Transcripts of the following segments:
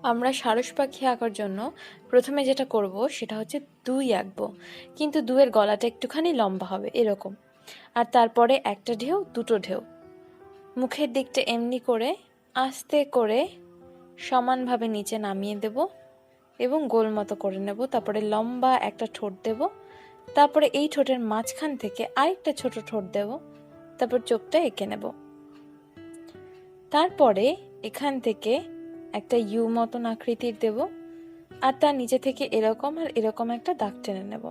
আমরা সারস পাখি আঁকার জন্য প্রথমে যেটা করব সেটা হচ্ছে দুই আঁকবো, কিন্তু দুয়ের গলাটা একটুখানি লম্বা হবে এরকম। আর তারপরে একটা ঢেউ, দুটো ঢেউ, মুখের দিকটা এমনি করে আস্তে করে সমানভাবে নিচে নামিয়ে দেব এবং গোল মতো করে নেব। তারপরে লম্বা একটা ঠোঁট দেব, তারপরে এই ঠোঁটের মাঝখান থেকে আরেকটা ছোট ঠোঁট দেব, তারপর চোখটা এঁকে নেব। তারপরে এখান থেকে একটা ইউ মতন আকৃতির দেব, আর তার নিচে থেকে এরকম আর এরকম একটা দাগ টেনে নেব।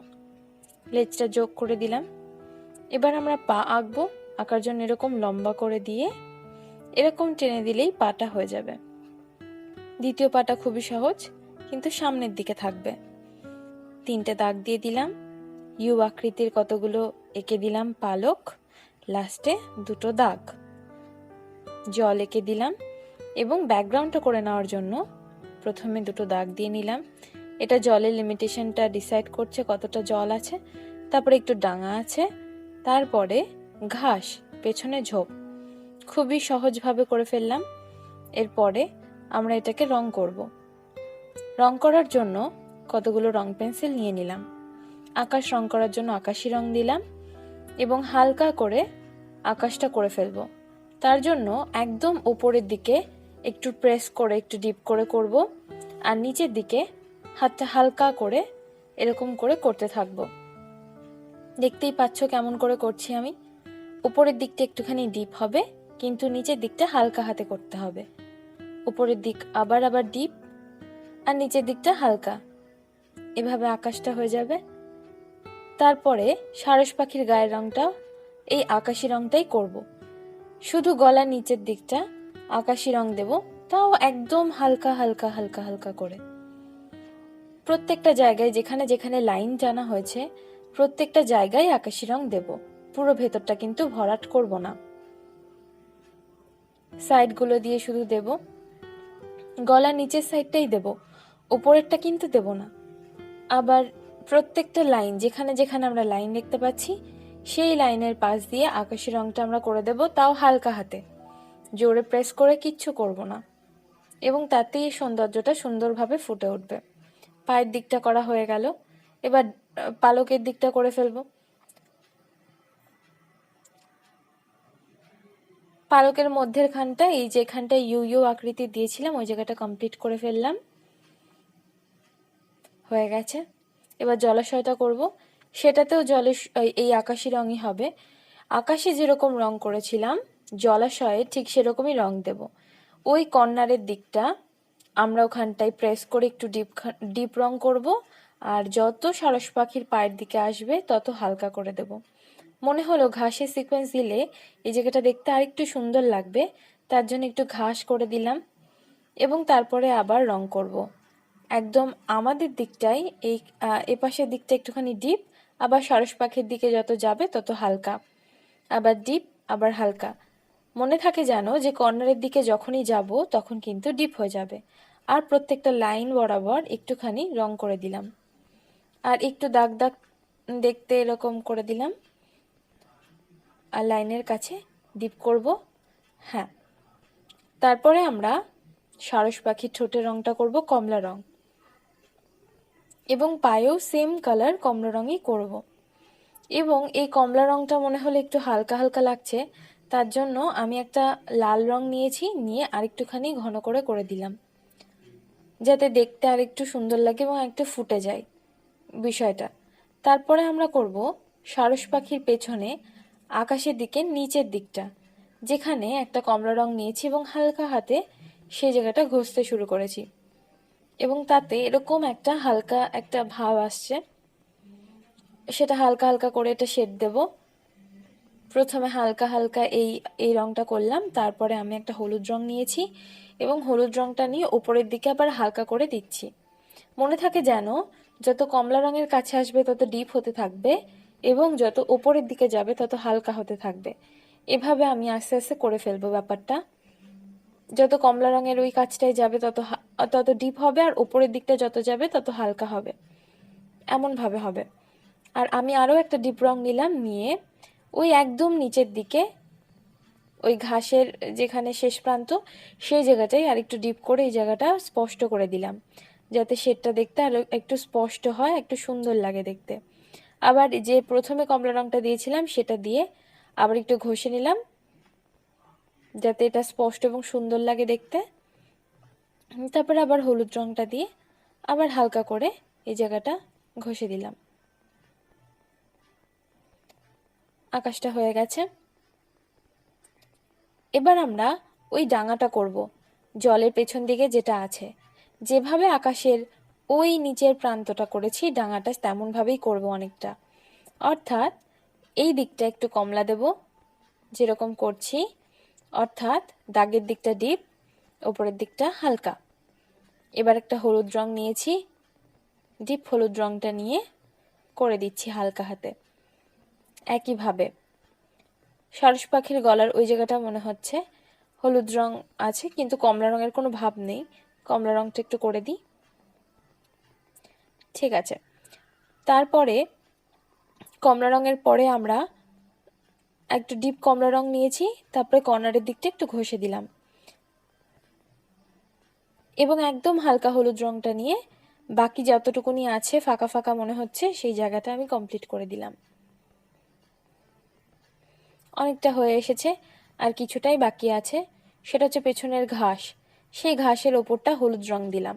লেজটা যোগ করে দিলাম। এবার আমরা পা আঁকবো। আঁকার জন্য এরকম লম্বা করে দিয়ে এরকম টেনে দিলেই পাটা হয়ে যাবে। দ্বিতীয় পাটা খুবই সহজ, কিন্তু সামনের দিকে থাকবে। তিনটে দাগ দিয়ে দিলাম, ইউ আকৃতির কতগুলো এঁকে দিলাম পালক, লাস্টে দুটো দাগ জল এঁকে দিলাম। এবং ব্যাকগ্রাউন্ডটা করে নেওয়ার জন্য প্রথমে দুটো দাগ দিয়ে নিলাম। এটা জলের লিমিটেশনটা ডিসাইড করছে কতটা জল আছে। তারপরে একটু ডাঙা আছে, তারপরে ঘাস, পেছনে ঝোপ। খুবই সহজভাবে করে ফেললাম। এরপরে আমরা এটাকে রং করব। রং করার জন্য কতগুলো রং পেন্সিল নিয়ে নিলাম। আকাশ রং করার জন্য আকাশি রং দিলাম এবং হালকা করে আকাশটা করে ফেলবো। তার জন্য একদম উপরের দিকে একটু প্রেস করে একটু ডিপ করে করব, আর নিচের দিকে হাতটা হালকা করে এরকম করে করতে থাকবো। দেখতেই পাচ্ছ কেমন করে করছি আমি। উপরের দিকটা একটুখানি ডিপ হবে, কিন্তু নিচের দিকটা হালকা হাতে করতে হবে। উপরের দিক আবার ডিপ, আর নিচের দিকটা হালকা। এভাবে আকাশটা হয়ে যাবে। তারপরে সারস পাখির গায়ের রংটা এই আকাশি রংটাই করব। শুধু গলার নিচের দিকটা আকাশি রং দেব, তাও একদম হালকা হালকা হালকা হালকা করে। প্রত্যেকটা জায়গায় যেখানে যেখানে লাইন টানা হয়েছে প্রত্যেকটা জায়গায় আকাশি রং দেব। পুরো ভেতরটা কিন্তু ভরাট করব না, সাইডগুলো দিয়ে শুধু দেব। গলার নিচের সাইডটাই দেব, উপরেরটা কিন্তু দেব না। আবার প্রত্যেকটা লাইন যেখানে যেখানে আমরা লাইন দেখতে পাচ্ছি সেই লাইনের পাশ দিয়ে আকাশি রংটা আমরা করে দেব, তাও হালকা হাতে, জোরে প্রেস করে কিচ্ছু করব না। এবং তাতেই সৌন্দর্যটা সুন্দরভাবে ফুটে উঠবে। পায়ের দিকটা করা হয়ে গেল। এবার পালকের দিকটা করে ফেলবো। পালকের মধ্যের খানটা, এই যেখানটা ইউ ইউ আকৃতি দিয়েছিলাম ওই জায়গাটা কমপ্লিট করে ফেললাম, হয়ে গেছে। এবার জলাশয়টা করব। সেটাতেও এই আকাশি রঙই হবে। আকাশে যেরকম রং করেছিলাম জলাশয়ে ঠিক সেরকমই রং দেব। ওই কর্নারের দিকটা আমরা ওখানটায় প্রেস করে একটু ডিপ রং করব, আর যত সারস পাখির পায়ের দিকে আসবে তত হালকা করে দেব। মনে হলো ঘাসের সিকোয়েন্স দিলে এই জায়গাটা দেখতে আরেকটু সুন্দর লাগবে, তার জন্য একটু ঘাস করে দিলাম এবং তারপরে আবার রং করব। একদম আমাদের দিকটাই এই এপাশের দিকটা একটুখানি ডিপ, আবার সারস পাখির দিকে যত যাবে তত হালকা, আবার ডিপ আবার হালকা। মনে থাকে জানো যে কর্নারের দিকে যখনই যাব তখন কিন্তু ডিপ হয়ে যাবে। আর প্রত্যেকটা লাইন বরাবর একটুখানি রং করে দিলাম, আর একটু দাগ দাগ দেখতে এরকম করে দিলাম, আর লাইনের কাছে ডিপ করব। হ্যাঁ, তারপরে আমরা সারস পাখির ঠোঁটের রংটা করব কমলা রং, এবং পায়েও সেম কালার কমলা রঙই করব। এবং এই কমলা রংটা মনে হলে একটু হালকা হালকা লাগছে, তার জন্য আমি একটা লাল রং নিয়েছি, নিয়ে আরেকটুখানি ঘন করে করে দিলাম, যাতে দেখতে আরেকটু সুন্দর লাগে এবং একটু ফুটে যায় বিষয়টা। তারপরে আমরা করব সারস পাখির পেছনে আকাশের দিকে নিচের দিকটা, যেখানে একটা কমলা রং নিয়েছি এবং হালকা হাতে সেই জায়গাটা ঘষতে শুরু করেছি, এবং তাতে এরকম একটা হালকা একটা ভাব আসছে। সেটা হালকা হালকা করে এটা শেড দেব। প্রথমে হালকা হালকা এই এই রংটা করলাম, তারপরে আমি একটা হলুদ রং নিয়েছি এবং হলুদ রংটা নিয়ে উপরের দিকে আবার হালকা করে দিচ্ছি। মনে থাকে যেন যত কমলা রঙের কাছে আসবে তত ডিপ হতে থাকবে, এবং যত উপরের দিকে যাবে তত হালকা হতে থাকবে। এভাবে আমি আস্তে আস্তে করে ফেলবো ব্যাপারটা। যত কমলা রঙের ওই কাজটাই যাবে তত তত ডিপ হবে, আর উপরের দিকটা যত যাবে তত হালকা হবে, এমনভাবে হবে। আর আমি আরও একটা ডিপ রং নিলাম, নিয়ে ওই একদম নিচের দিকে ওই ঘাসের যেখানে শেষ প্রান্ত সেই জায়গাটাই আরেকটু ডিপ করে এই জায়গাটা স্পষ্ট করে দিলাম, যাতে শেডটা দেখতে আরো একটু স্পষ্ট হয়, একটু সুন্দর লাগে দেখতে। আবার যে প্রথমে কমলা রঙটা দিয়েছিলাম সেটা দিয়ে আবার একটু ঘষে নিলাম, যাতে এটা স্পষ্ট এবং সুন্দর লাগে দেখতে। তারপরে আবার হলুদ রঙটা দিয়ে আবার হালকা করে এই জায়গাটা ঘষে দিলাম। আকাশটা হয়ে গেছে। এবার আমরা ওই ডাঙাটা করব, জলের পেছন দিকে যেটা আছে। যেভাবে আকাশের ওই নিচের প্রান্তটা করেছি ডাঙাটা তেমনভাবেই করব অনেকটা। অর্থাৎ এই দিকটা একটু কমলা দেব যেরকম করছি, অর্থাৎ দাগের দিকটা ডিপ, ওপরের দিকটা হালকা। এবার একটা হলুদ রং নিয়েছি, ডিপ হলুদ রংটা নিয়ে করে দিচ্ছি হালকা হাতে। একইভাবে সারস পাখির গলার ওই জায়গাটা মনে হচ্ছে হলুদ রং আছে, কিন্তু কমলা রঙের কোনো ভাব নেই। কমলা রংটা একটু করে দিই। ঠিক আছে, তারপরে কমলা রঙের পরে আমরা একটু ডিপ কমলা রং নিয়েছি, তারপরে কর্নারের দিকটা একটু ঘষে দিলাম এবং একদম হালকা হলুদ রংটা নিয়ে বাকি যতটুকুনি আছে ফাঁকা ফাঁকা মনে হচ্ছে সেই জায়গাটা আমি কমপ্লিট করে দিলাম। অনেকটা হয়ে এসেছে, আর কিছুটাই বাকি আছে, সেটা হচ্ছে পেছনের ঘাস। সেই ঘাসের ওপরটা হলুদ রং দিলাম,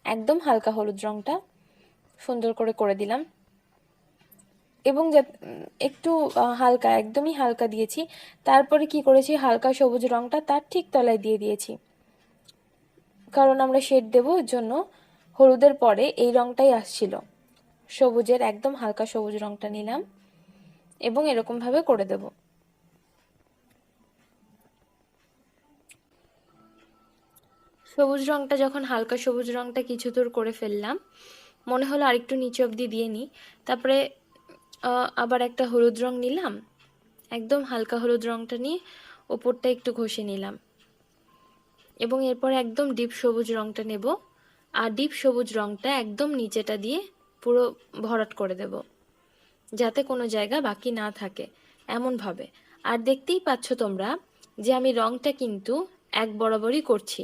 একদম হালকা হলুদ রংটা সুন্দর করে করে দিলাম। এবং একটু হালকা, একদমই হালকা দিয়েছি। তারপরে কি করেছি, হালকা সবুজ রংটা তার ঠিক তলায় দিয়ে দিয়েছি, কারণ আমরা শেড দেবো, এর জন্য হলুদের পরে এই রংটাই আসছিল। সবুজের একদম হালকা সবুজ রংটা নিলাম এবং এরকমভাবে করে দেব। সবুজ রংটা যখন হালকা সবুজ রংটা কিছু দূর করে ফেললাম, মনে হলো আরেকটু নিচে অবধি দিয়ে নিই। তারপরে আবার একটা হলুদ রং নিলাম, একদম হালকা হলুদ রংটা নিয়ে ওপরটা একটু ঘষে নিলাম এবং এরপর একদম ডিপ সবুজ রংটা নেব, আর ডিপ সবুজ রংটা একদম নিচেটা দিয়ে পুরো ভরাট করে দেব, যাতে কোনো জায়গা বাকি না থাকে এমনভাবে। আর দেখতেই পাচ্ছ তোমরা যে আমি রংটা কিন্তু এক বরাবরই করছি,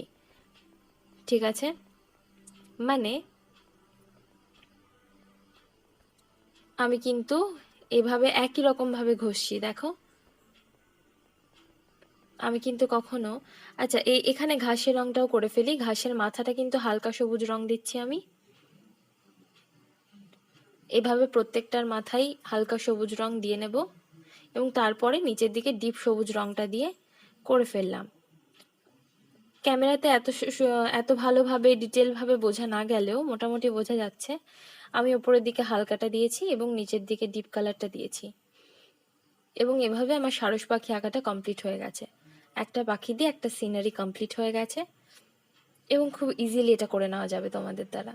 ঠিক আছে? মানে আমি কিন্তু এভাবে একই রকমভাবে ঘষছি, দেখো। আমি কিন্তু কখনো, আচ্ছা এখানে ঘাসের রংটাও করে ফেলি। ঘাসের মাথাটা কিন্তু হালকা সবুজ রং দিচ্ছি আমি, এভাবে প্রত্যেকটার মাথায় হালকা সবুজ রং দিয়ে নেব এবং তারপরে নিচের দিকে ডিপ সবুজ রংটা দিয়ে করে ফেললাম। ক্যামেরাতে এত ভালোভাবে ডিটেলভাবে বোঝা না গেলেও মোটামুটি বোঝা যাচ্ছে। আমি ওপরের দিকে হালকাটা দিয়েছি এবং নিচের দিকে ডিপ কালারটা দিয়েছি, এবং এভাবে আমার সারস পাখি আঁকাটা কমপ্লিট হয়ে গেছে। একটা পাখি দিয়ে একটা সিনারি কমপ্লিট হয়ে গেছে এবং খুব ইজিলি এটা করে নেওয়া যাবে তোমাদের দ্বারা।